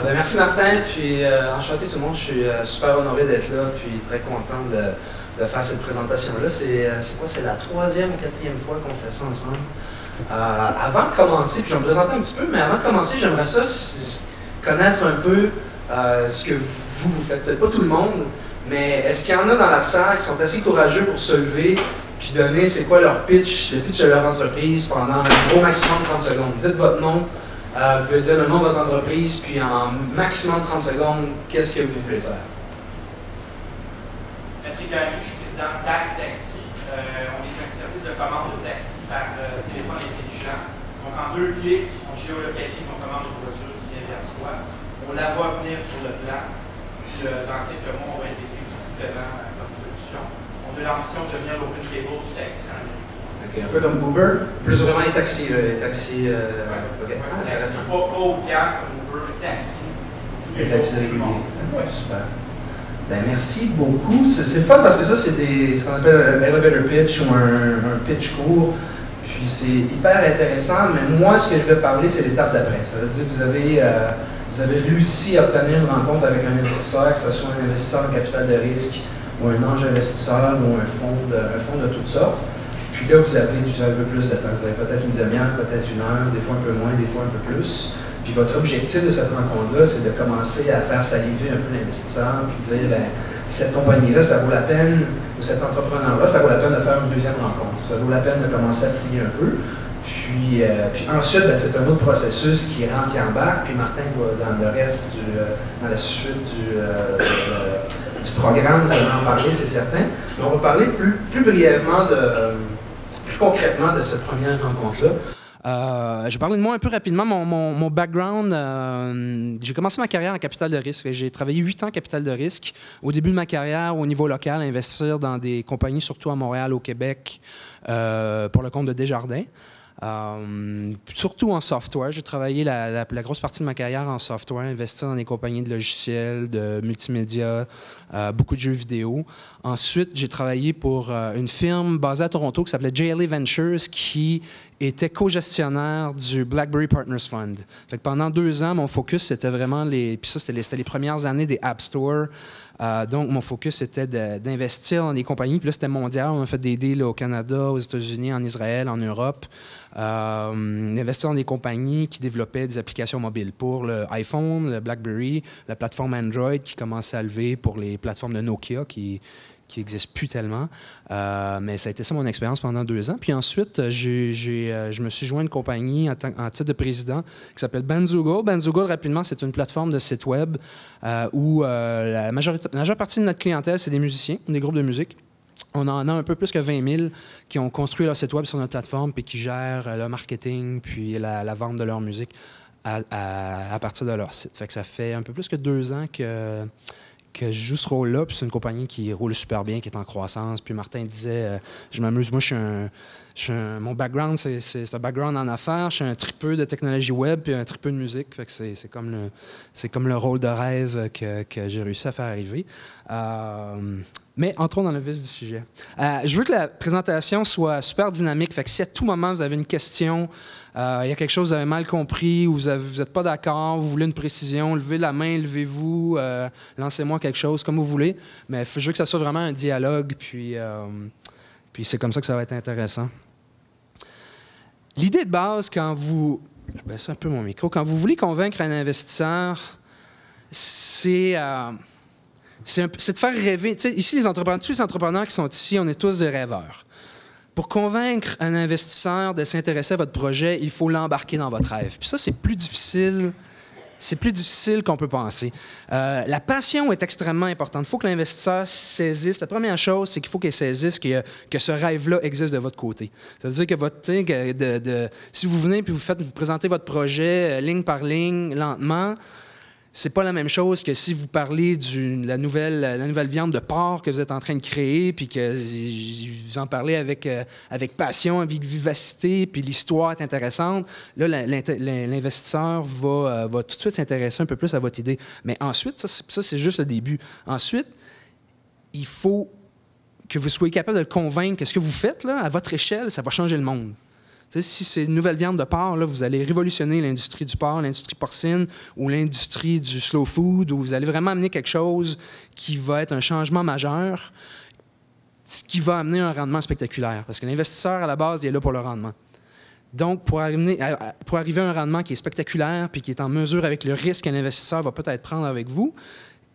Merci Martin, puis enchanté tout le monde, je suis super honoré d'être là, puis très content de faire cette présentation-là. C'est quoi, c'est la 3e ou 4e fois qu'on fait ça ensemble. Avant de commencer, puis je vais me présenter un petit peu, mais avant de commencer, j'aimerais ça connaître un peu ce que vous faites. Peut-être pas tout le monde, mais est-ce qu'il y en a dans la salle qui sont assez courageux pour se lever puis donner c'est quoi leur pitch, le pitch de leur entreprise pendant un gros maximum de 30 secondes. Dites votre nom, vous pouvez dire le nom de votre entreprise, puis en maximum de 30 secondes, qu'est-ce que vous voulez faire? Patrick Gagnon, je suis président d'Ag Taxi. On est un service de commande de taxi par téléphone intelligent. Donc en 2 clics, on géolocalise, on commande une voiture qui vient vers soi. On la voit venir sur le plan. Puis dans quelques mois, on va intégrer aussi vraiment comme solution. On a l'ambition de devenir l'open table du taxi en Amérique. Okay, un peu comme Uber, plus vraiment les taxis. Les taxis okay. Taxi, pas haut de gamme comme Uber, mais taxi. Les taxis réguliers. Ouais, super. Ben, merci beaucoup. C'est fun parce que ça, c'est ce qu'on appelle un elevator pitch ou un pitch court. Puis c'est hyper intéressant, mais moi, ce que je vais parler, c'est l'étape d'après. Ça veut dire que vous avez réussi à obtenir une rencontre avec un investisseur, que ce soit un investisseur en capital de risque ou un ange investisseur ou un fonds de toutes sortes. Puis là, vous avez un peu plus de temps. Vous avez peut-être une demi-heure, peut-être 1 heure, des fois un peu moins, des fois un peu plus. Puis votre objectif de cette rencontre-là, c'est de commencer à faire saliver un peu l'investisseur, puis dire, ben, cette compagnie-là, ça vaut la peine, ou cet entrepreneur-là, ça vaut la peine de faire une deuxième rencontre. Ça vaut la peine de commencer à fouiller un peu. Puis ensuite, ben, c'est un autre processus qui rentre, qui embarque, puis Martin va dans le reste, dans la suite du programme, vous allez en parler, c'est certain. Mais on va parler plus brièvement, plus concrètement de cette première rencontre-là. Je vais parler de moi un peu rapidement. Mon background, j'ai commencé ma carrière en capital de risque. J'ai travaillé 8 ans en capital de risque. Au début de ma carrière, au niveau local, investir dans des compagnies, surtout à Montréal, au Québec, pour le compte de Desjardins. Surtout en software. J'ai travaillé la grosse partie de ma carrière en software, investir dans des compagnies de logiciels, de multimédia, beaucoup de jeux vidéo. Ensuite, j'ai travaillé pour une firme basée à Toronto qui s'appelait JLA Ventures, qui était co-gestionnaire du BlackBerry Partners Fund. Fait que pendant 2 ans, mon focus, c'était vraiment puis ça, c'était les premières années des App Store. Donc, mon focus, c'était d'investir dans des compagnies. Puis là, c'était mondial. On a fait des deals au Canada, aux États-Unis, en Israël, en Europe. Investir dans des compagnies qui développaient des applications mobiles pour le iPhone, le BlackBerry, la plateforme Android qui commençait à lever pour les plateformes de Nokia qui n'existent plus tellement. Mais ça a été ça mon expérience pendant 2 ans. Puis ensuite, je me suis joint à une compagnie en titre de président qui s'appelle Bandzoogle. Bandzoogle, rapidement, c'est une plateforme de site web où la majeure partie de notre clientèle, c'est des musiciens, des groupes de musique. On en a un peu plus que 20 000 qui ont construit leur site web sur notre plateforme puis qui gèrent le marketing puis la vente de leur musique à partir de leur site. Fait que ça fait un peu plus que 2 ans que je joue ce rôle-là, puis c'est une compagnie qui roule super bien, qui est en croissance. Puis Martin disait, je m'amuse, moi mon background, c'est un background en affaires, je suis un tripeux de technologie web, puis un tripeux de musique, fait que c'est comme le rôle de rêve que j'ai réussi à faire arriver. Mais entrons dans le vif du sujet. Je veux que la présentation soit super dynamique, fait que si à tout moment vous avez une question, il y a quelque chose que vous avez mal compris, ou vous n'êtes pas d'accord, vous voulez une précision, levez la main, levez-vous, lancez-moi quelque chose, comme vous voulez. Mais je veux que ça soit vraiment un dialogue, puis c'est comme ça que ça va être intéressant. L'idée de base, quand vous... Je baisse un peu mon micro. Quand vous voulez convaincre un investisseur, c'est de faire rêver. Tu sais, ici, tous les entrepreneurs qui sont ici, on est tous des rêveurs. Pour convaincre un investisseur de s'intéresser à votre projet, il faut l'embarquer dans votre rêve. Puis ça, c'est plus difficile qu'on peut penser. La passion est extrêmement importante. Il faut que l'investisseur saisisse. La première chose, c'est qu'il faut qu'il saisisse que ce rêve-là existe de votre côté. Ça veut dire que si vous venez et vous présentez votre projet ligne par ligne, lentement, c'est pas la même chose que si vous parlez de la nouvelle viande de porc que vous êtes en train de créer, puis que vous en parlez avec passion, avec vivacité, puis l'histoire est intéressante. Là, l'investisseur va tout de suite s'intéresser un peu plus à votre idée. Mais ensuite, ça c'est juste le début. Ensuite, il faut que vous soyez capable de le convaincre que ce que vous faites là, à votre échelle, ça va changer le monde. Tu sais, si c'est une nouvelle viande de porc, là, vous allez révolutionner l'industrie du porc, l'industrie porcine ou l'industrie du slow food, où vous allez vraiment amener quelque chose qui va être un changement majeur, ce qui va amener un rendement spectaculaire. Parce que l'investisseur, à la base, il est là pour le rendement. Donc, pour arriver à un rendement qui est spectaculaire puis qui est en mesure avec le risque qu'un investisseur va peut-être prendre avec vous,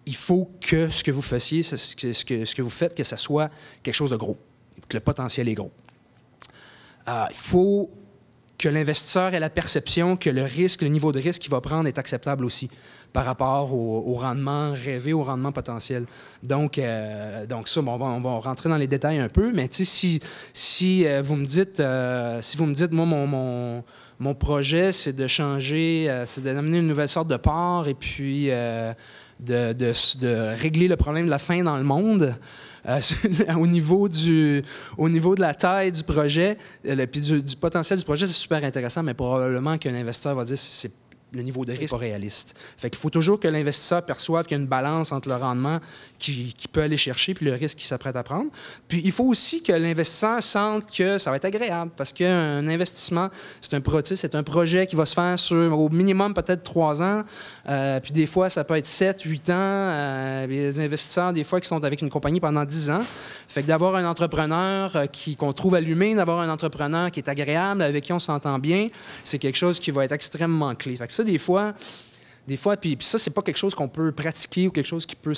il faut que ce que vous fassiez, ce que vous faites, que ça soit quelque chose de gros, que le potentiel est gros. Il faut que l'investisseur ait la perception que le risque, le niveau de risque qu'il va prendre est acceptable aussi par rapport au rendement rêvé, au rendement potentiel. Donc ça, bon, on va rentrer dans les détails un peu, mais si vous me dites, moi, mon projet, c'est de changer, c'est d'amener une nouvelle sorte de porc et puis de régler le problème de la faim dans le monde, au niveau de la taille du projet, puis du potentiel du projet, c'est super intéressant, mais probablement qu'un investisseur va dire que c'est le niveau de risque pas réaliste. Fait qu'il faut toujours que l'investisseur perçoive qu'il y a une balance entre le rendement qu'il peut aller chercher puis le risque qu'il s'apprête à prendre. Puis il faut aussi que l'investisseur sente que ça va être agréable parce qu'un investissement, c'est un projet qui va se faire sur au minimum peut-être 3 ans. Puis des fois, ça peut être 7, 8 ans. Il y a des investisseurs, des fois, qui sont avec une compagnie pendant 10 ans. Fait que d'avoir un entrepreneur qu'on trouve allumé, d'avoir un entrepreneur qui est agréable, avec qui on s'entend bien, c'est quelque chose qui va être extrêmement clé. Fait que ça, des fois, puis ça, c'est pas quelque chose qu'on peut pratiquer ou quelque chose qui peut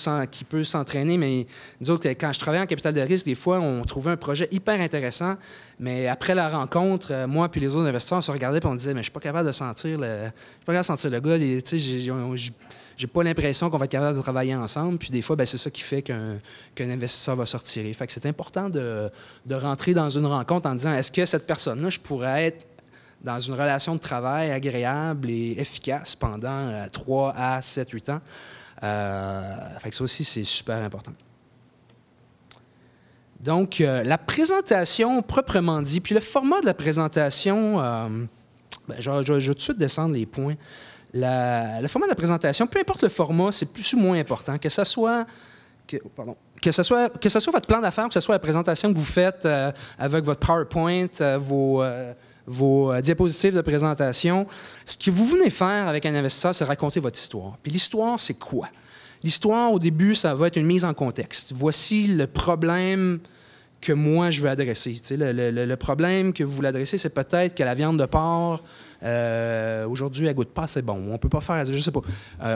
s'entraîner, mais nous autres, quand je travaillais en capital de risque, des fois, on trouvait un projet hyper intéressant, mais après la rencontre, moi puis les autres investisseurs, on se regardait et on disait, mais je suis pas capable de sentir le gars, tu sais, j'ai pas l'impression qu'on va être capable de travailler ensemble. Puis des fois, c'est ça qui fait qu'un investisseur va sortir. Fait que c'est important de rentrer dans une rencontre en disant, est-ce que cette personne-là, je pourrais être dans une relation de travail agréable et efficace pendant 3 à 7, 8 ans. Fait que ça aussi, c'est super important. Donc, la présentation proprement dit, puis le format de la présentation, je vais tout de suite descendre les points. Le format de la présentation, peu importe le format, c'est plus ou moins important. Que ce soit votre plan d'affaires, que ce soit la présentation que vous faites avec votre PowerPoint, vos diapositives de présentation, ce que vous venez faire avec un investisseur, c'est raconter votre histoire. Puis l'histoire, c'est quoi? L'histoire, au début, ça va être une mise en contexte. Voici le problème que moi, je veux adresser. Tu sais, le problème que vous voulez adresser, c'est peut-être que la viande de porc, aujourd'hui, elle goûte pas assez bon. On peut pas faire, je sais pas,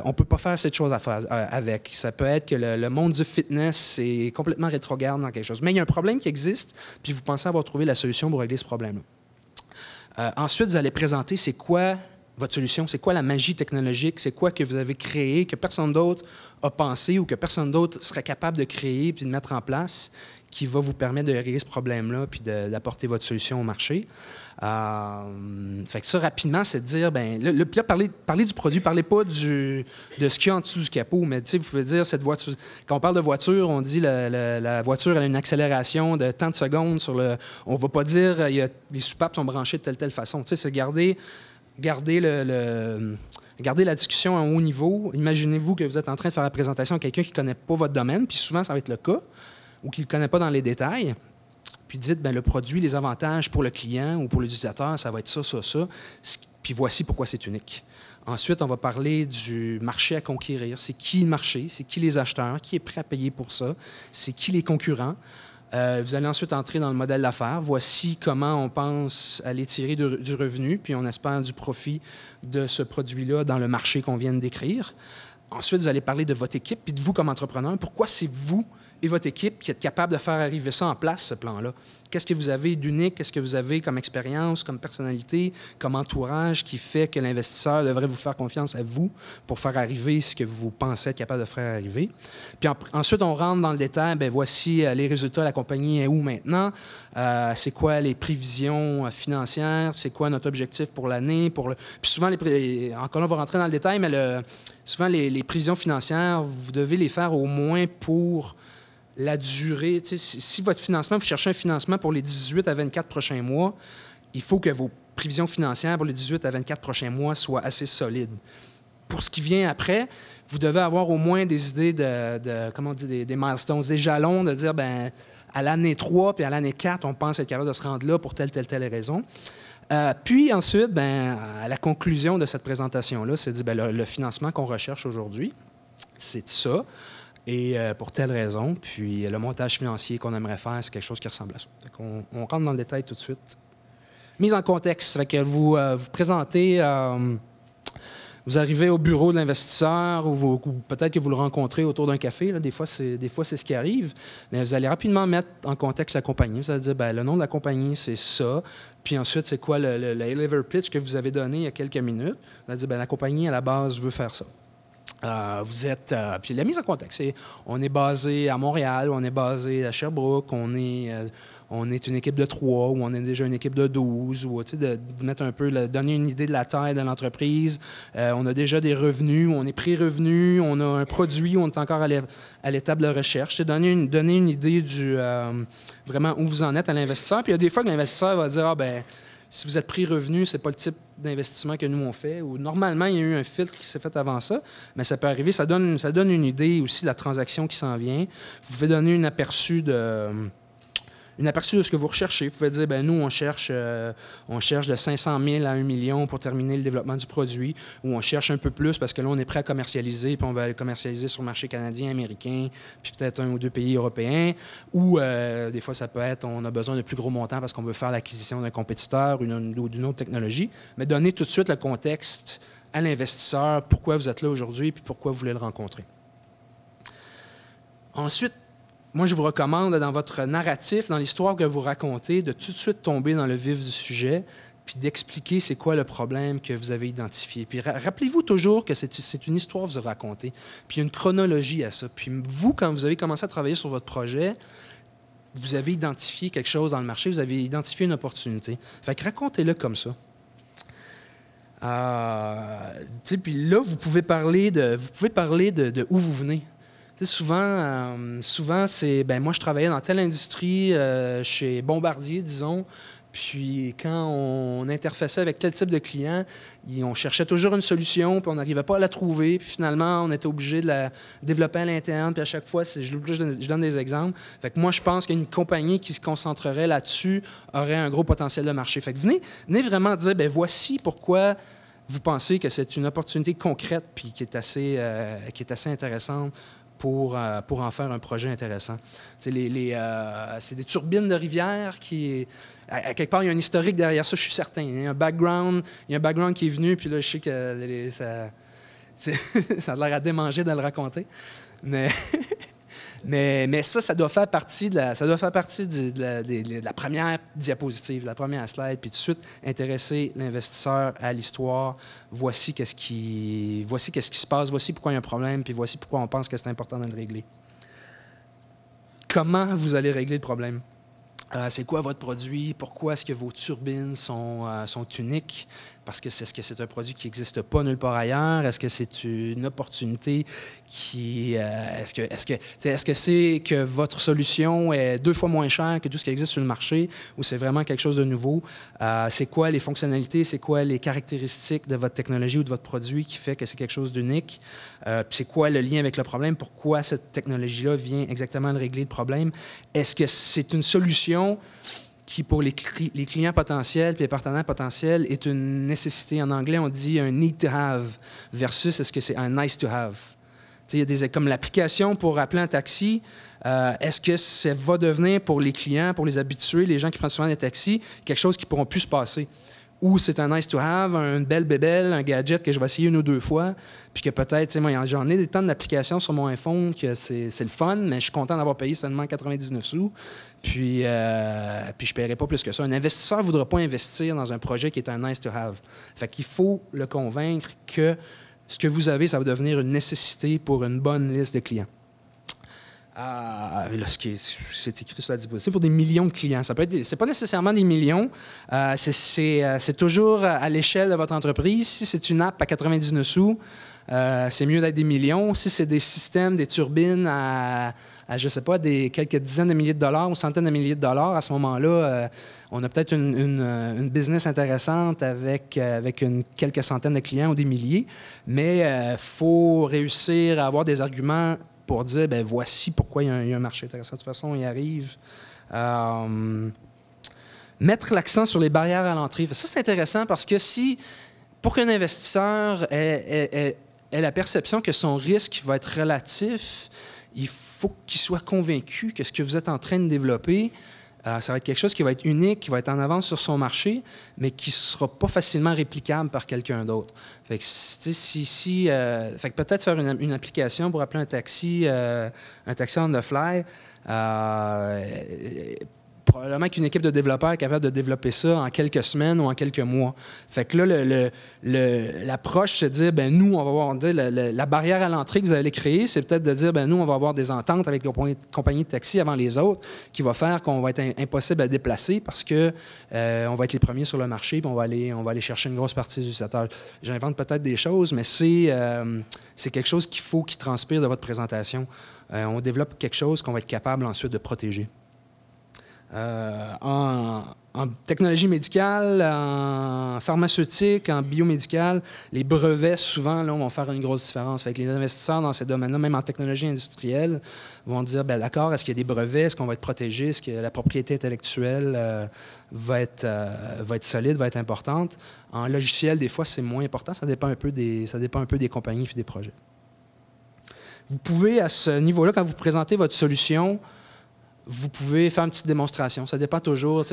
on peut pas faire cette chose à faire avec. Ça peut être que le monde du fitness est complètement rétrograde dans quelque chose. Mais il y a un problème qui existe, puis vous pensez avoir trouvé la solution pour régler ce problème-là. Ensuite, vous allez présenter c'est quoi votre solution, c'est quoi la magie technologique, c'est quoi que vous avez créé, que personne d'autre a pensé ou que personne d'autre serait capable de créer puis de mettre en place qui va vous permettre de régler ce problème-là puis d'apporter votre solution au marché. Fait que ça, rapidement, c'est de dire, là, parlez du produit, parlez pas de ce qu'il y a en dessous du capot, mais tu sais, vous pouvez dire, cette voiture, quand on parle de voiture, on dit la voiture, elle a une accélération de tant de secondes sur le... On va pas dire, les soupapes sont branchées de telle façon. Tu sais, c'est garder la discussion à un haut niveau. Imaginez-vous que vous êtes en train de faire la présentation à quelqu'un qui ne connaît pas votre domaine, puis souvent, ça va être le cas, ou qui ne le connaît pas dans les détails. Puis dites, le produit, les avantages pour le client ou pour l'utilisateur, ça va être ça. Puis voici pourquoi c'est unique. Ensuite, on va parler du marché à conquérir. C'est qui le marché? C'est qui les acheteurs? Qui est prêt à payer pour ça? C'est qui les concurrents? Vous allez ensuite entrer dans le modèle d'affaires. Voici comment on pense aller tirer du revenu, puis on espère du profit de ce produit-là dans le marché qu'on vient de décrire. Ensuite, vous allez parler de votre équipe, puis de vous comme entrepreneur. Pourquoi c'est vous et votre équipe qui êtes capable de faire arriver ça en place, ce plan-là? Qu'est-ce que vous avez d'unique? Qu'est-ce que vous avez comme expérience, comme personnalité, comme entourage qui fait que l'investisseur devrait vous faire confiance à vous pour faire arriver ce que vous pensez être capable de faire arriver? Puis ensuite, on rentre dans le détail. Voici les résultats. La compagnie est où maintenant? C'est quoi les prévisions financières? C'est quoi notre objectif pour l'année? Puis souvent, encore là, on va rentrer dans le détail, mais souvent, les prévisions financières, vous devez les faire au moins pour la durée. Si votre financement, vous cherchez un financement pour les 18 à 24 prochains mois, il faut que vos prévisions financières pour les 18 à 24 prochains mois soient assez solides. Pour ce qui vient après, vous devez avoir au moins des idées comment on dit, des milestones, des jalons, de dire, à l'année 3 puis à l'année 4, on pense être capable de se rendre là pour telle raison. Puis ensuite, ben, à la conclusion de cette présentation-là, c'est dit ben, le financement qu'on recherche aujourd'hui, c'est ça. Et pour telle raison, puis le montage financier qu'on aimerait faire, c'est quelque chose qui ressemble à ça. On rentre dans le détail tout de suite. Mise en contexte, fait que vous présentez, vous arrivez au bureau de l'investisseur ou peut-être que vous le rencontrez autour d'un café. Là, des fois, c'est ce qui arrive. Mais vous allez rapidement mettre en contexte la compagnie. Vous allez dire, ben, le nom de la compagnie, c'est ça. Puis ensuite, c'est quoi le elevator pitch que vous avez donné il y a quelques minutes. Vous allez dire, ben, la compagnie, à la base, veut faire ça. Vous êtes... puis la mise en contexte, c'est... On est basé à Montréal, on est basé à Sherbrooke, on est une équipe de 3 ou on est déjà une équipe de 12, ou de mettre un peu, donner une idée de la taille de l'entreprise. On a déjà des revenus, on est pré-revenus, on a un produit, on est encore à l'étape de recherche. C'est donner une idée du vraiment où vous en êtes à l'investisseur. Puis il y a des fois que l'investisseur va dire, ah ben si vous êtes pré-revenu, c'est pas le type d'investissement que nous on fait. Ou normalement, il y a eu un filtre qui s'est fait avant ça, mais ça peut arriver. Ça donne une idée aussi de la transaction qui s'en vient. Vous pouvez donner un aperçu de ce que vous recherchez. Vous pouvez dire, ben nous, on cherche de 500 000 à 1 million pour terminer le développement du produit, ou on cherche un peu plus parce que là, on est prêt à commercialiser, puis on va le commercialiser sur le marché canadien, américain, puis peut-être 1 ou 2 pays européens. Ou des fois, ça peut être, on a besoin de plus gros montants parce qu'on veut faire l'acquisition d'un compétiteur ou d'une autre technologie. Mais donner tout de suite le contexte à l'investisseur, pourquoi vous êtes là aujourd'hui, puis pourquoi vous voulez le rencontrer. Ensuite, moi, je vous recommande, dans votre narratif, dans l'histoire que vous racontez, de tout de suite tomber dans le vif du sujet, puis d'expliquer c'est quoi le problème que vous avez identifié. Puis rappelez-vous toujours que c'est une histoire que vous racontez, puis il y a une chronologie à ça. Puis vous, quand vous avez commencé à travailler sur votre projet, vous avez identifié quelque chose dans le marché, vous avez identifié une opportunité. Fait que racontez-le comme ça. Puis là, vous pouvez parler de où vous venez. Souvent, c'est... Ben moi, je travaillais dans telle industrie, chez Bombardier, disons, puis quand on interfaçait avec tel type de client, on cherchait toujours une solution, puis on n'arrivait pas à la trouver, puis finalement, on était obligé de la développer à l'interne, puis à chaque fois, je donne des exemples. Fait que moi, je pense qu'une compagnie qui se concentrerait là-dessus aurait un gros potentiel de marché. Fait que venez vraiment dire, ben voici pourquoi vous pensez que c'est une opportunité concrète, puis qui est assez intéressante pour en faire un projet intéressant. C'est des turbines de rivière qui... À quelque part, il y a un historique derrière ça, je suis certain. Il y a un background qui est venu, puis là, je sais que ça a l'air à démanger de le raconter. Mais ça doit faire partie de la première diapositive, de la première slide, puis tout de suite intéresser l'investisseur à l'histoire. Voici qu'est-ce qui se passe, voici pourquoi il y a un problème, puis voici pourquoi on pense que c'est important de le régler. Comment vous allez régler le problème? C'est quoi votre produit? Pourquoi est-ce que vos turbines sont uniques? Parce que c'est un produit qui n'existe pas nulle part ailleurs? Est-ce que c'est une opportunité qui... Est-ce que c'est que votre solution est 2 fois moins chère que tout ce qui existe sur le marché ou c'est vraiment quelque chose de nouveau? C'est quoi les fonctionnalités? C'est quoi les caractéristiques de votre technologie ou de votre produit qui fait que c'est quelque chose d'unique? C'est quoi le lien avec le problème? Pourquoi cette technologie-là vient exactement de régler le problème? Est-ce que c'est une solution qui, pour les clients potentiels et les partenaires potentiels, est une nécessité? En anglais, on dit un « need to have » versus est-ce que c'est un « nice to have ». Il y a comme l'application pour appeler un taxi. Est-ce que ça va devenir pour les clients, pour les habitués, les gens qui prennent souvent des taxis, quelque chose qui ne pourront plus se passer? Ou c'est un nice to have, une belle bébelle, un gadget que je vais essayer 1 ou 2 fois, puis que peut-être, moi, j'en ai des tonnes d'applications sur mon iPhone que c'est le fun, mais je suis content d'avoir payé seulement 99 sous, puis je ne paierai pas plus que ça. Un investisseur ne voudra pas investir dans un projet qui est un nice to have. Fait qu'il faut le convaincre que ce que vous avez, ça va devenir une nécessité pour une bonne liste de clients. Là, c'est écrit sur la diapositive, pour des millions de clients. Ça peut être, c'est pas nécessairement des millions. C'est toujours à l'échelle de votre entreprise. Si c'est une app à 99 sous, c'est mieux d'être des millions. Si c'est des systèmes, des turbines à je sais pas, quelques dizaines de milliers de dollars ou centaines de milliers de dollars, à ce moment-là, on a peut-être une business intéressante avec quelques centaines de clients ou des milliers. Mais il faut réussir à avoir des arguments pour dire, ben voici pourquoi il y a un marché intéressant. De toute façon, il arrive. mettre l'accent sur les barrières à l'entrée. Ça, c'est intéressant parce que pour qu'un investisseur ait la perception que son risque va être relatif, il faut qu'il soit convaincu que ce que vous êtes en train de développer, ça va être quelque chose qui va être unique, qui va être en avance sur son marché, mais qui ne sera pas facilement réplicable par quelqu'un d'autre. Fait que, fait que peut-être faire une application pour appeler un taxi on the fly, probablement qu'une équipe de développeurs est capable de développer ça en quelques semaines ou en quelques mois. Fait que là, l'approche, c'est de dire, ben nous, on va avoir la barrière à l'entrée que vous allez créer, c'est peut-être de dire, ben nous, on va avoir des ententes avec les compagnies de taxi avant les autres, qui va faire qu'on va être impossible à déplacer parce que on va être les premiers sur le marché, puis on va aller chercher une grosse partie des utilisateurs. J'invente peut-être des choses, mais c'est quelque chose qui transpire de votre présentation. On développe quelque chose qu'on va être capable ensuite de protéger. En technologie médicale, en pharmaceutique, en biomédicale, les brevets, souvent, là, vont faire une grosse différence. Fait que les investisseurs dans ces domaines-là, même en technologie industrielle, vont dire, bien, d'accord, est-ce qu'il y a des brevets? Est-ce qu'on va être protégé? Est-ce que la propriété intellectuelle va être solide, va être importante? En logiciel, des fois, c'est moins important. Ça dépend un peu des compagnies et des projets. Vous pouvez, à ce niveau-là, quand vous présentez votre solution, vous pouvez faire une petite démonstration. Ça dépend toujours.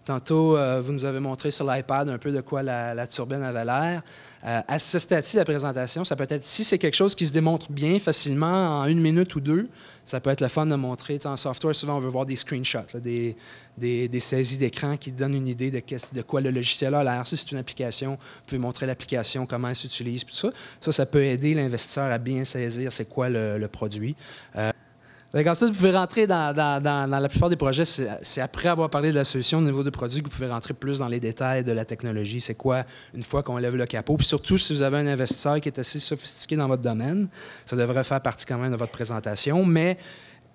Tantôt, vous nous avez montré sur l'iPad un peu de quoi la turbine avait l'air. À ce stade-ci de la présentation, ça peut être, si c'est quelque chose qui se démontre bien, facilement, en 1 minute ou 2, ça peut être le fun de montrer. En software, souvent, on veut voir des screenshots, là, des saisies d'écran qui donnent une idée de quoi le logiciel a l'air. Si c'est une application, vous pouvez montrer l'application, comment elle s'utilise, tout ça. Ça peut aider l'investisseur à bien saisir c'est quoi le produit. Ensuite, vous pouvez rentrer dans la plupart des projets, c'est après avoir parlé de la solution au niveau du produit que vous pouvez rentrer plus dans les détails de la technologie. C'est quoi, une fois qu'on lève le capot. Puis surtout, si vous avez un investisseur qui est assez sophistiqué dans votre domaine, ça devrait faire partie quand même de votre présentation, mais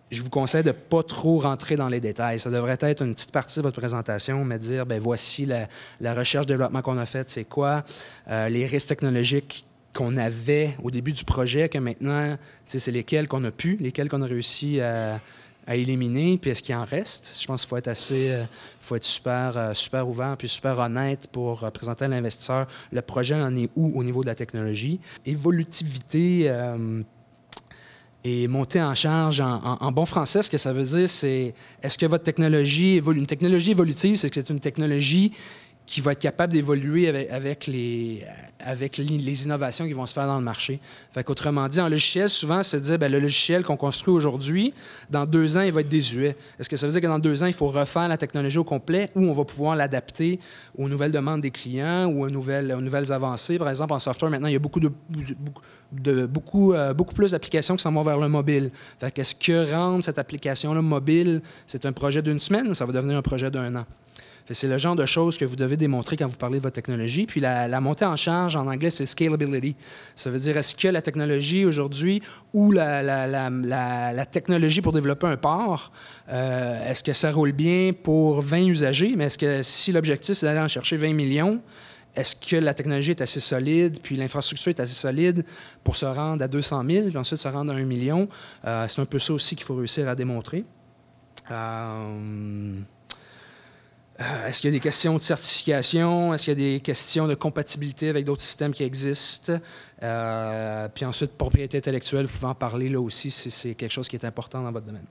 je vous conseille de ne pas trop rentrer dans les détails. Ça devrait être une petite partie de votre présentation, mais dire, bien, voici la recherche-développement qu'on a faite, c'est quoi, les risques technologiques qu'on avait au début du projet, que maintenant, c'est lesquels qu'on a pu, lesquels qu'on a réussi à éliminer, puis est-ce qu'il en reste? Je pense qu'il faut être super ouvert puis super honnête pour présenter à l'investisseur le projet en est où au niveau de la technologie. Évolutivité et monter en charge en bon français, ce que ça veut dire, c'est est-ce que votre technologie évolue? Une technologie évolutive, c'est que c'est une technologie qui va être capable d'évoluer avec les innovations qui vont se faire dans le marché. Fait qu'autrement dit, en logiciel, souvent, c'est de dire, bien, le logiciel qu'on construit aujourd'hui, dans 2 ans, il va être désuet. Est-ce que ça veut dire que dans 2 ans, il faut refaire la technologie au complet ou on va pouvoir l'adapter aux nouvelles demandes des clients ou aux nouvelles avancées? Par exemple, en software, maintenant, il y a beaucoup plus d'applications qui s'en vont vers le mobile. Fait qu'est-ce que rendre cette application-là mobile, c'est un projet d'1 semaine, ça va devenir un projet d'1 an. C'est le genre de choses que vous devez démontrer quand vous parlez de votre technologie. Puis la montée en charge, en anglais, c'est scalability. Ça veut dire, est-ce que la technologie aujourd'hui ou la technologie pour développer un port, est-ce que ça roule bien pour 20 usagers? Mais est-ce que si l'objectif, c'est d'aller en chercher 20 millions, est-ce que la technologie est assez solide, puis l'infrastructure est assez solide pour se rendre à 200 000, puis ensuite se rendre à 1 million? C'est un peu ça aussi qu'il faut réussir à démontrer. Est-ce qu'il y a des questions de certification? Est-ce qu'il y a des questions de compatibilité avec d'autres systèmes qui existent? Puis ensuite, propriété intellectuelle, vous pouvez en parler là aussi si c'est quelque chose qui est important dans votre domaine.